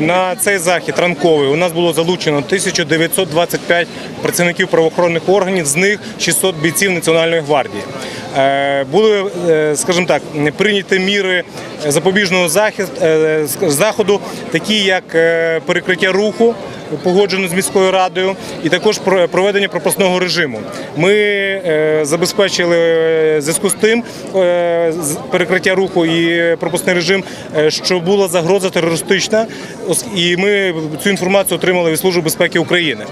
на цей захід ранковий у нас було залучено 1925 працівників правоохоронних органів, з них 600 бійців Національної гвардії. Були, скажімо так, прийняті міри запобіжного заходу, такі як перекриття руху, погоджено з міською радою, і також проведення пропускного режиму. Ми забезпечили в зв'язку з тим перекриття руху і пропускний режим, що була загроза терористична, і ми цю інформацію отримали від Служби безпеки України.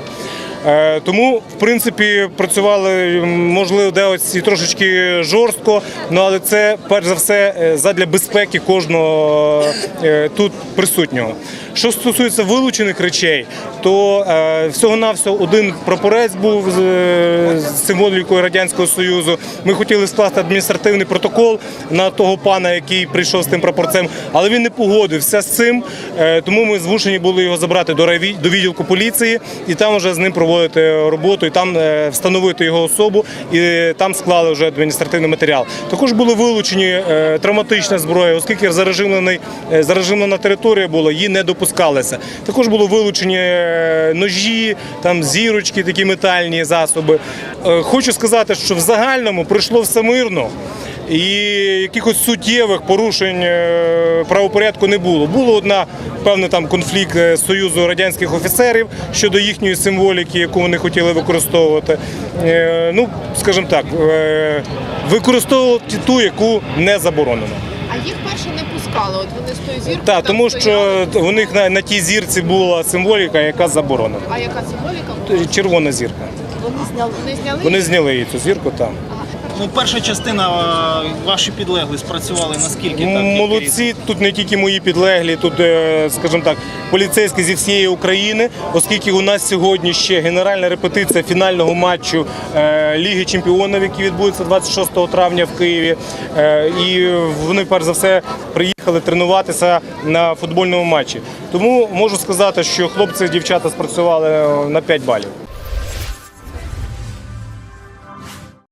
Тому, в принципі, працювали, можливо, деось і трошечки жорстко, але це, перш за все, задля безпеки кожного тут присутнього. Що стосується вилучених речей, то всього-навсього один прапорець був з символікою Радянського Союзу. Ми хотіли скласти адміністративний протокол на того пана, який прийшов з тим прапорцем, але він не погодився з цим, тому ми змушені були його забрати до відділку поліції і там вже з ним проводити роботу, і там встановити його особу, і там склали вже адміністративний матеріал. Також були вилучені травматична зброя, оскільки зарежимлена територія була, її не допускалися. Також були вилучені ножі, там зірочки, такі метальні засоби. Хочу сказати, що в загальному пройшло все мирно. І якихось суттєвих порушень правопорядку не було. Було певний конфлікт Союзу радянських офіцерів щодо їхньої символіки, яку вони хотіли використовувати. Ну, скажімо так, використовувати ту, яку не заборонено. А їх перше не пускали, от вони з тої зірки? Так, тому що у них на тій зірці була символіка, яка заборонена. А яка символіка була? Червона зірка. Вони зняли? Вони зняли її, цю зірку, там. Ну, перша частина, ваші підлеглі спрацювали наскільки так? Молодці, тут не тільки мої підлеглі, тут, скажімо так, поліцейські зі всієї України, оскільки у нас сьогодні ще генеральна репетиція фінального матчу Ліги чемпіонів, який відбудеться 26 травня в Києві. І вони, перш за все, приїхали тренуватися на футбольному матчі. Тому можу сказати, що хлопці і дівчата спрацювали на 5 балів.